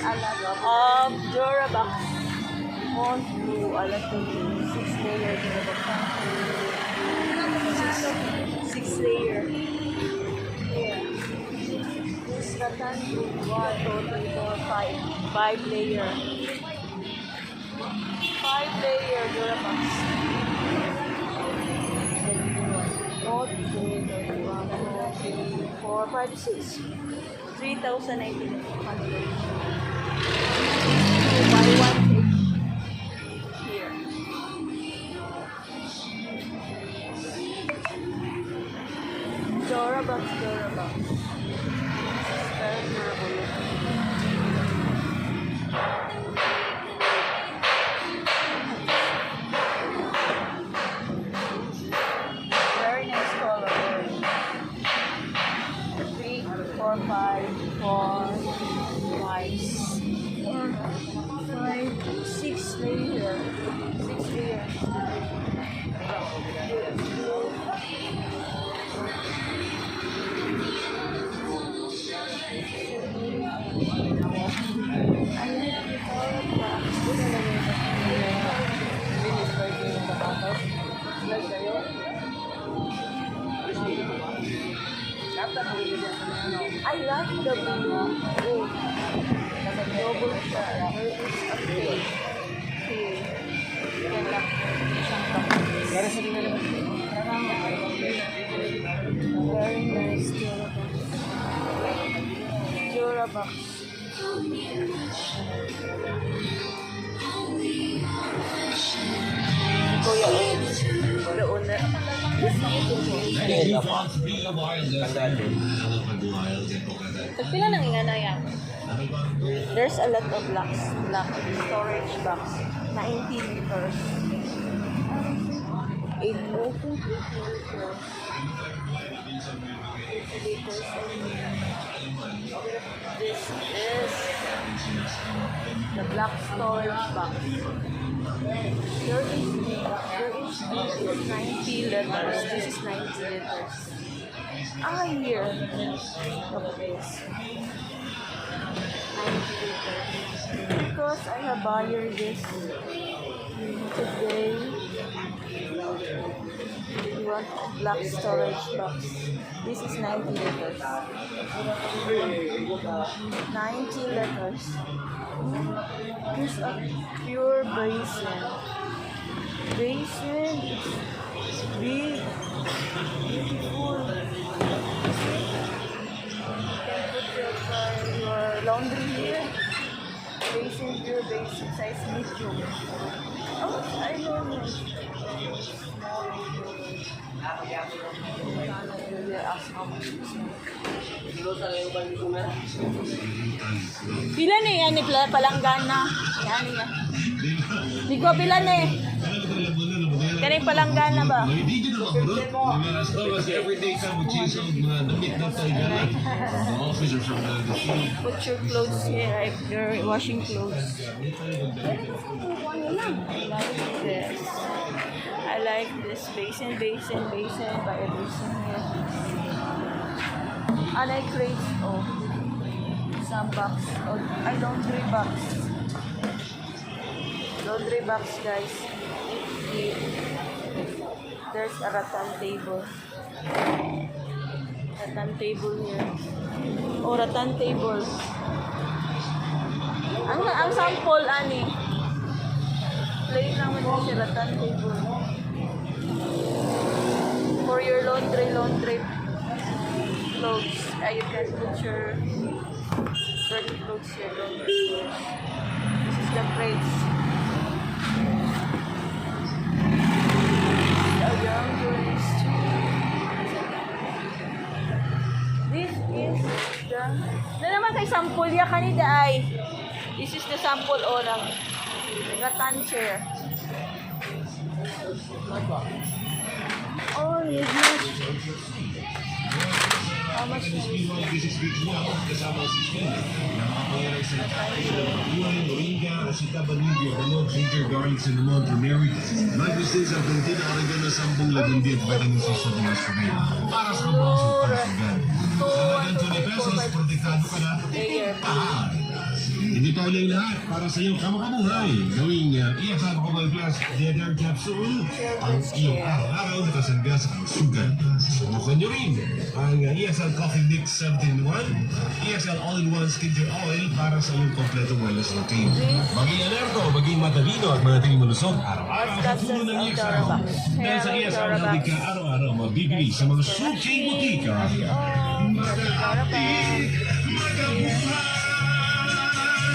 a lot of Durabox. Mont Blue, a lot of 6-layer Durabox. 6-layer. Yeah. This Rattan Blue, 1, 2, 3, 4, 5. 5-layer. 5-layer Durabox. Note 2, 1, 2, 3, 4, 5, 6. 3,900. Buy one take here. Durabox. Very durable. Very nice color. 3, 4, 5, 6 layer. 6 layers. I like the blue. Double shot. There is a cake. Here. Very nice Durabox. Kuya Eds. The owner. Pagpila nang inganayan. There's a lot of black storage box. 19 liters. 8 liters. This is the black storage box. There is 90 liters. This is 90 liters. Here. Look at this. 90 liters. Because I have buyer this today. You want black storage box. This is 90 liters. 90 liters. This is a pure basin. Basin is big, beautiful. You can put your laundry here. Basin, pure basin, size medium. Oh, I don't know. Pila na yan ni palanggana. Yan. Di ko pila na eh. Kani palanggana ba? Put your clothes here, like you're washing clothes. I like this basin by a basin here. I like crates. Oh, some box. Oh, laundry box, guys. There's a rattan table. Rattan table here. Oh, rattan table. Ang sample ani. Plain lang mo din si rattan table. For your laundry clothes. You can put your dirty clothes here. This is the crates. This is the... Na naman kay sample ya kanida ay. This is the sample o ng rattan chair. Oh, yes. How much is this? Kasama ang sistema. Nakakayaray sa buhay, moringa, asita, banibyo, balog, ginger, garlic, cinnamon, turmeric. Mag-resist ang kuntina aragan na 10 lagandit vitamin C sa mga sumay. Para sa mga pagsugan. Sa lagang 20 pesos, protektado ka na. Hindi pa ulit lahat para sa iyong kamakabuhay. Gawing ESL Cobal Plus Deader Capsule. Ang iyong araw-araw na kasangga sa kalusugan. Subukan nyo rin ang ESL Coffee Mix 17-in-1, ESL All-in-One Skincare Oil para sa iyong kompletong wellness routine. Maging alerto, maging matalino at manatiling malusog araw-araw sa tulong ng ESL. Dahil sa ESL Healthy ka araw-araw mabibili sa mga suking butika. Magkabuhay!